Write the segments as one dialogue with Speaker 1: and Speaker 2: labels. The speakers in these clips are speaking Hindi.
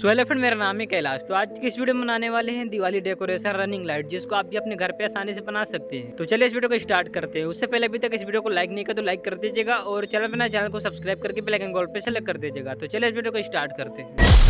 Speaker 1: सो हेलो फ्रेंड, मेरा नाम है कैलाश। तो आज की इस वीडियो में बनाने वाले हैं दिवाली डेकोरेशन रनिंग लाइट, जिसको आप भी अपने घर पे आसानी से बना सकते हैं। तो चलिए इस वीडियो को स्टार्ट करते हैं। उससे पहले अभी तक इस वीडियो को लाइक नहीं किया तो लाइक कर दीजिएगा और चैनल को सब्सक्राइब करके बेल आइकन कॉल पे सेलेक्ट कर दीजिएगा। तो चलिए इस वीडियो को स्टार्ट करते हैं।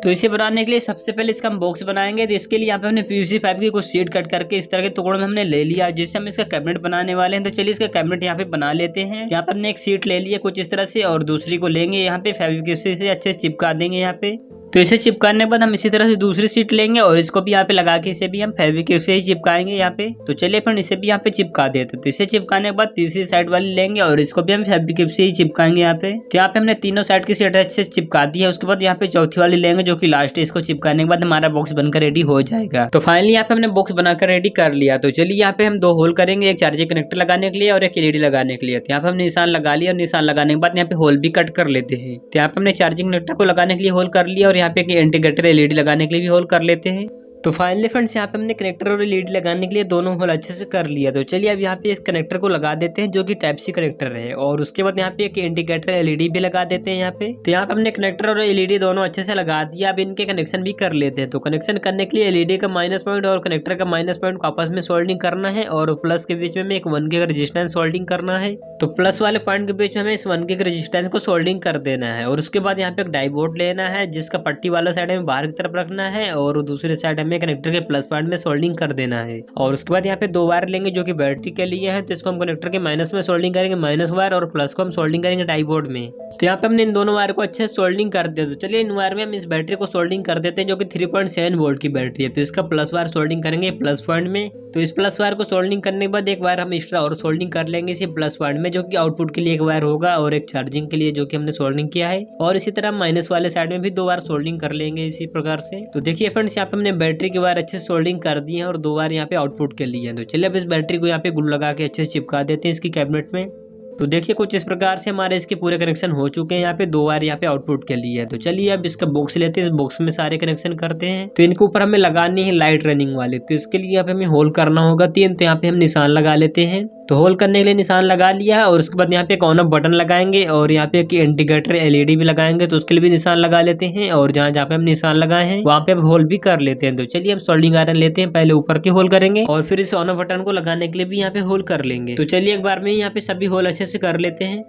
Speaker 1: तो इसे बनाने के लिए सबसे पहले इसका हम बॉक्स बनाएंगे। तो इसके लिए यहाँ पे हमने पीवीसी पाइप की कुछ शीट कट करके इस तरह के टुकड़ों में हमने ले लिया, जिससे हम इसका कैबिनेट बनाने वाले हैं। तो चलिए इसका कैबिनेट यहाँ पे बना लेते हैं। यहाँ पे हमने एक शीट ले ली है कुछ इस तरह से, और दूसरी को लेंगे यहाँ पे फेविक्विक से अच्छे से चिपका देंगे यहाँ पे। तो इसे चिपकाने के बाद हम इसी तरह से दूसरी शीट लेंगे और इसको भी यहाँ पे लगा के इसे भी हम फेविक्विक से ही चिपकाएंगे यहाँ पे। तो चलिए फिर इसे भी यहाँ पे चिपका देते। तो इसे चिपकाने के बाद तीसरी साइड वाली लेंगे और इसको भी हम फेविक्विक से ही चिपकाएंगे यहाँ पे। तो यहाँ पे हमने तीनों साइड की शीट अच्छे से चिपका दी है। उसके बाद यहाँ पे चौथी वाली लेंगे जो कि लास्ट है। इसको चिपकाने के बाद हमारा बॉक्स बनकर रेडी हो जाएगा। तो फाइनली यहाँ पे हमने बॉक्स बनाकर रेडी कर लिया। तो चलिए यहाँ पे हम दो होल करेंगे, एक चार्जिंग कनेक्टर लगाने के लिए और एक एलईडी लगाने के लिए। तो यहाँ पे हमने निशान लगा लिया और निशान लगाने के बाद यहाँ पे होल भी कट कर लेते हैं। तो यहाँ पे हमने चार्जिंग कनेक्टर को लगाने के लिए होल कर लिया और यहाँ पे इंडिकेटर एलईडी लगाने के लिए भी होल कर लेते हैं। तो फाइनली फ्रेंड्स यहाँ पे हमने कनेक्टर और एलईडी लगाने के लिए दोनों होल अच्छे से कर लिया। तो चलिए अब यहाँ पे इस कनेक्टर को लगा देते हैं जो कि टाइप सी कनेक्टर है, और उसके बाद यहाँ पे एक इंडिकेटर एलईडी भी लगा देते हैं यहाँ पे। तो यहाँ पे हमने कनेक्टर और एलईडी दोनों अच्छे से लगा दिया। अब इनके कनेक्शन भी कर लेते हैं। तो कनेक्शन करने के लिए एलईडी का माइनस पॉइंट और कनेक्टर का माइनस पॉइंट को आपस में सोल्डिंग करना है, और प्लस के बीच में एक 1 के रेजिस्टेंस सोल्डिंग करना है। तो प्लस वाले पॉइंट के बीच में हमें इस 1 के रेजिस्टेंस को सोल्डिंग कर देना है। और उसके बाद यहाँ पे एक डाई बोर्ड लेना है जिसका पट्टी वाला साइड हमें बाहर की तरफ रखना है और दूसरे साइड हमें कनेक्टर के प्लस पॉइंट में सोल्डिंग कर देना है। और उसके बाद यहाँ पे दो वायर लेंगे जो कि बैटरी के लिए है। तो इसको हम कनेक्टर के माइनस में सोल्डिंग करेंगे माइनस वायर, और प्लस को हम सोल्डिंग करेंगे डाई बोर्ड में। तो यहाँ पे हमने इन दोनों वायर को अच्छे से सोल्डिंग कर दिया। तो चलिए इन वायर में हम इस बैटरी को सोल्डिंग कर देते हैं जो कि 3.7 वोल्ट की बैटरी है। तो इसका प्लस वायर सोल्डिंग करेंगे प्लस पॉइंट में। तो इस प्लस वायर को सोल्डिंग करने के बाद एक वायर हम एक्स्ट्रा और सोल्डिंग कर लेंगे इसी प्लस पॉइंट में, जो कि आउटपुट के लिए एक वायर होगा और एक चार्जिंग के लिए जो कि हमने सोल्डिंग किया है। और इसी तरह माइनस वाले साइड में भी दो वायर सोल्डिंग कर लेंगे इसी प्रकार से। तो देखिए फ्रेंड्स यहाँ पे हमने बैटरी के वायर अच्छे से सोल्डिंग कर दिए हैं और दो वायर यहाँ पे आउटपुट के लिए। तो चलिए अब इस बैटरी को यहाँ पे ग्लू लगा के अच्छे से चिपका देते हैं इसकी कैबिनेट में। तो देखिए कुछ इस प्रकार से हमारे इसके पूरे कनेक्शन हो चुके हैं। यहाँ पे दो वायर यहाँ पे आउटपुट के लिए है। तो चलिए अब इसका बॉक्स लेते हैं, इस बॉक्स में सारे कनेक्शन करते हैं। तो इनके ऊपर हमें लगानी है लाइट रनिंग वाले। तो इसके लिए यहाँ पे हमें होल करना होगा 3। तो यहाँ पे हम निशान लगा लेते हैं। तो होल करने के लिए निशान लगा लिया है और उसके बाद यहाँ पे एक ऑन ऑफ बटन लगाएंगे और यहाँ पे एक इंडिकेटर एलईडी भी लगाएंगे। तो उसके लिए भी निशान लगा लेते हैं और जहाँ जहाँ पे हम निशान लगाए हैं वहाँ पे हम होल भी कर लेते हैं। तो चलिए हम सोल्डिंग आयरन लेते हैं, पहले ऊपर के होल करेंगे और फिर इस ऑन ऑफ बटन को लगाने के लिए भी यहाँ पे होल कर लेंगे। तो चलिए एक बार में यहाँ पे सभी होल अच्छे से कर लेते हैं।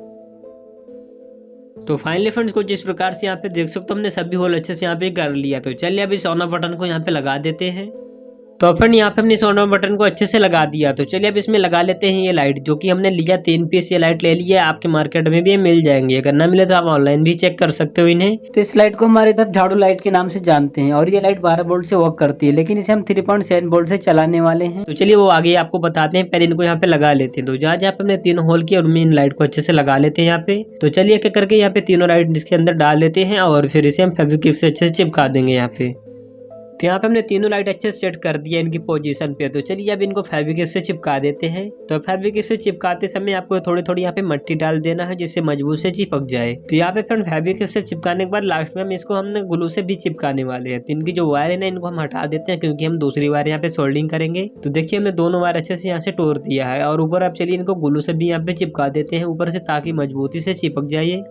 Speaker 1: तो फाइनली फ्रेंड्स कुछ इस प्रकार से यहाँ पे देख सकते हो हमने सभी होल अच्छे से यहाँ पे कर लिया। तो चलिए अब इस ऑन ऑफ बटन को यहाँ पे लगा देते हैं। तो फ्रेंड यहाँ पे हमने इस ऑन ऑफ बटन को अच्छे से लगा दिया। तो चलिए अब इसमें लगा लेते हैं ये लाइट, जो कि हमने लिया 3 पीस ये लाइट ले लिया। आपके मार्केट में भी ये मिल जाएंगे, अगर ना मिले तो आप ऑनलाइन भी चेक कर सकते हो इन्हें। तो इस लाइट को हमारे तरफ झाड़ू लाइट के नाम से जानते हैं और ये लाइट 12 वोल्ट से वर्क करती है, लेकिन इसे हम 3.7 वोल्ट से चलाने वाले हैं। तो चलिए वो आगे आपको बताते हैं, पहले इनको यहाँ पे लगा लेते हैं। तो जहाँ जहाँ पे हमने तीनों होल किया उनमें इन लाइट को अच्छे से लगा लेते हैं यहाँ पे। तो चलिए एक एक करके यहाँ पे तीनों लाइट इसके अंदर डाल देते हैं और फिर इसे हम फेविक्विक से अच्छे से चिपका देंगे यहाँ पे। तो यहाँ पे हमने तीनों लाइट अच्छे से सेट कर दिया इनकी पोजीशन पे। तो चलिए अब इनको फेविक्विक से चिपका देते हैं। तो फेविक्विक से चिपकाते समय आपको थोड़ी थोड़ी यहाँ पे मिट्टी डाल देना है जिससे मजबूत से चिपक जाए। तो यहाँ पे फ्रेंड फेविक्विक से चिपकाने के बाद लास्ट में हम इसको हमने ग्लू से भी चिपकाने वाले हैं। तो इनकी जो वायर है ना इनको हम हटा देते हैं क्योंकि हम दूसरी वायर यहाँ पे सोल्डिंग करेंगे। तो देखिए हमने दोनों वायर अच्छे से यहाँ से तोड़ दिया है और ऊपर आप चलिए इनको ग्लू से भी यहाँ पे चिपका देते हैं ऊपर से, ताकि मजबूती से चिपक जाए।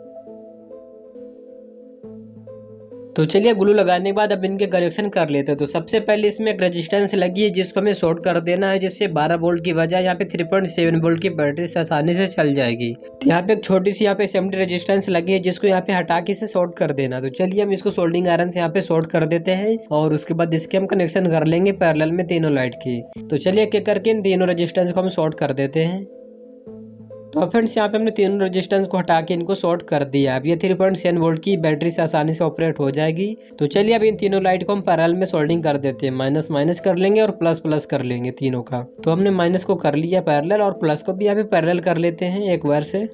Speaker 1: तो चलिए ग्लू लगाने के बाद अब इनके कनेक्शन कर लेते हैं। तो सबसे पहले इसमें एक रेजिस्टेंस लगी है जिसको हमें शॉर्ट कर देना है, जिससे 12 वोल्ट की बजाय यहाँ पे 3.7 वोल्ट की बैटरी से आसानी से चल जाएगी। तो यहाँ पे एक छोटी सी यहाँ पे SMD रेजिस्टेंस लगी है जिसको यहाँ पे हटा के इसे शॉर्ट कर देना। तो चलिए हम इसको सोल्डिंग आयरन से यहाँ पे शॉर्ट कर देते हैं और उसके बाद इसके हम कनेक्शन कर लेंगे पैरेलल में तीनों लाइट की। तो चलिए एक एक करके इन तीनों रेजिस्टेंस को हम शॉर्ट कर देते हैं। तो फ्रेंड्स यहाँ पे हमने तीनों रेजिस्टेंस को हटा के इनको शॉर्ट कर दिया। अब ये 3.7 वोल्ट की बैटरी से आसानी से ऑपरेट हो जाएगी। तो चलिए अब इन तीनों लाइट को हम पैरेलल में सोल्डिंग कर देते हैं, माइनस माइनस कर लेंगे और प्लस प्लस कर लेंगे तीनों का। तो हमने माइनस को कर लिया पैरेलल और प्लस को भी यहाँ पे पैरेलल कर लेते हैं एक वायर से।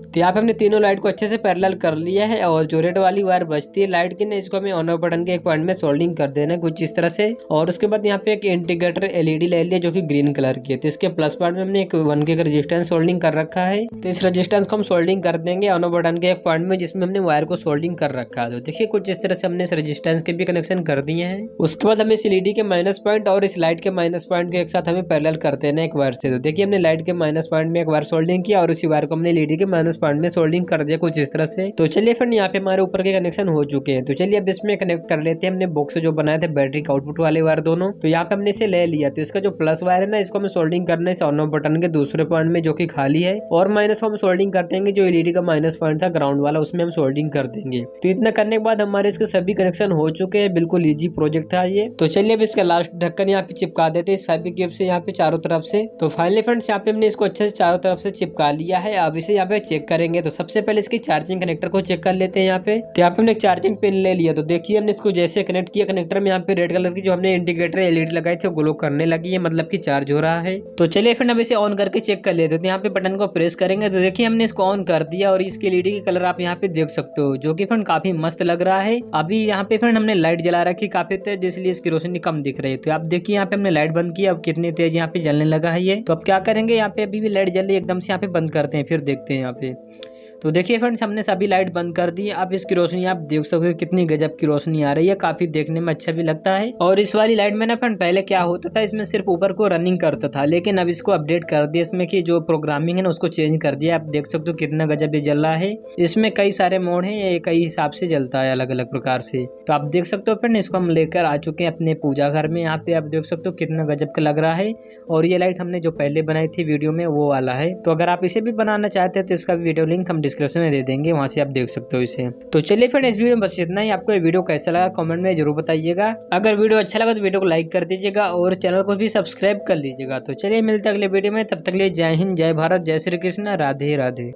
Speaker 1: तो यहाँ पे हमने तीनों लाइट को अच्छे से पैरेलल कर लिया है और जो रेड वाली वायर बचती है लाइट की ना, इसको हमें ऑन ऑफ बटन के एक पॉइंट में सोल्डिंग कर देना है कुछ इस तरह से। और उसके बाद यहाँ पे एक इंडिकेटर एलईडी ले लिया जो कि ग्रीन कलर की है। तो इसके प्लस पॉइंट में हमने एक 1 के रेजिस्टेंस सोल्डिंग कर रखा है। तो इस रेजिस्टेंस को हम सोल्डिंग कर देंगे ऑन ऑफ बटन के एक पॉइंट में जिसमें हमने वायर को सोल्डिंग कर रखा है। तो देखिए कुछ इस तरह से हमने इस रेजिस्टेंस के भी कनेक्शन कर दिए हैं। उसके बाद हमें इस एलईडी के माइनस पॉइंट और इस लाइट के माइनस पॉइंट को एक साथ हमें पैरेलल कर देना एक वायर से। तो देखिए हमने लाइट के माइनस पॉइंट में एक वायर सोल्डिंग किया और उसी वायर को हमने एलईडी के माइनस
Speaker 2: पॉइंट में सोल्डिंग कर दिया कुछ इस तरह से। तो चलिए फ्रेंड यहाँ पे हमारे ऊपर के कनेक्शन हो चुके हैं। तो चलिए अब इसमें कनेक्ट कर लेते हैं हमने बॉक्स जो बनाए थे बैटरी का आउटपुट वाले वायर दोनों। तो यहाँ पे हमने इसे ले लिया। तो इसका जो प्लस वायर है ना, इसको हमें सोल्डिंग करना है ऑन ऑफ बटन के दूसरे पॉइंट में जो कि खाली है, और माइनस को हम सोल्डिंग करते हैं जो एलईडी का माइनस पॉइंट था ग्राउंड वाला, उसमें हम सोल्डिंग कर देंगे। तो इतना करने के बाद हमारे इसके सभी कनेक्शन हो चुके हैं। बिल्कुल इजी प्रोजेक्ट था ये। तो चलिए अब इसका लास्ट ढक्कन यहाँ पे चिपका देते हैं इस फेविक्विक से यहाँ पे चारों तरफ से। तो फाइनली फ्रेंड्स यहाँ पे हमने इसको अच्छे से चारों तरफ से चिपका लिया है। अब इसे यहाँ पे चेक करेंगे। तो सबसे पहले इसकी चार्जिंग कनेक्टर को चेक कर लेते हैं यहाँ पे। तो यहाँ पे हमने एक चार्जिंग पिन ले लिया। तो देखिए हमने इसको जैसे कनेक्ट किया कनेक्टर में, यहाँ पे रेड कलर की जो हमने इंडिकेटर एलईडी लगाई थी वो ग्लो करने लगी है, मतलब कि चार्ज हो रहा है। तो चलिए फिर अब इसे ऑन करके चेक कर लेते हैं। तो यहाँ पे बटन को प्रेस करेंगे तो देखिए हमने इसको ऑन कर दिया और इसकी एलईडी की कलर आप यहाँ पे देख सकते हो, जो कि फ्रेंड काफी मस्त लग रहा है। अभी यहाँ पे फ्रेंड हमने लाइट जला रखी काफी तेज, इसलिए इसकी रोशनी कम दिख रही है। तो आप देखिए यहाँ पे हमने लाइट बंद किया, अब कितनी तेज यहाँ पे जलने लगा है ये। तो अब क्या करेंगे, यहाँ पे अभी भी लाइट जल रही है, एकदम से यहाँ पे बंद करते हैं, फिर देखते हैं यहाँ पे। तो देखिए फ्रेंड्स हमने सभी लाइट बंद कर दी। अब इसकी रोशनी आप देख सकते हो कितनी गजब की रोशनी आ रही है, काफी देखने में अच्छा भी लगता है। और इस वाली लाइट में ना फ्रेंड पहले क्या होता था, इसमें सिर्फ ऊपर को रनिंग करता था, लेकिन अब इसको अपडेट कर दिया, इसमें की जो प्रोग्रामिंग है ना उसको चेंज कर दिया। आप देख सकते हो कितना गजब ये जल रहा है। इसमें कई सारे मोड है, ये कई हिसाब से जलता है अलग अलग प्रकार से। तो आप देख सकते हो फ्रेंड इसको हम लेकर आ चुके हैं अपने पूजा घर में। यहाँ पे आप देख सकते हो कितना गजब का लग रहा है। और ये लाइट हमने जो पहले बनाई थी वीडियो में वो वाला है। तो अगर आप इसे भी बनाना चाहते हैं तो इसका वीडियो लिंक हम डिस्क्रिप्शन में दे देंगे, वहां से आप देख सकते हो इसे। तो चलिए फ्रेंड इस वीडियो में बस इतना ही। आपको ये वीडियो कैसा लगा कमेंट में जरूर बताइएगा। अगर वीडियो अच्छा लगा तो वीडियो को लाइक कर दीजिएगा और चैनल को भी सब्सक्राइब कर लीजिएगा। तो चलिए मिलते हैं अगले वीडियो में, तब तक के लिए जय हिंद, जय भारत, जय श्री कृष्ण, राधे राधे।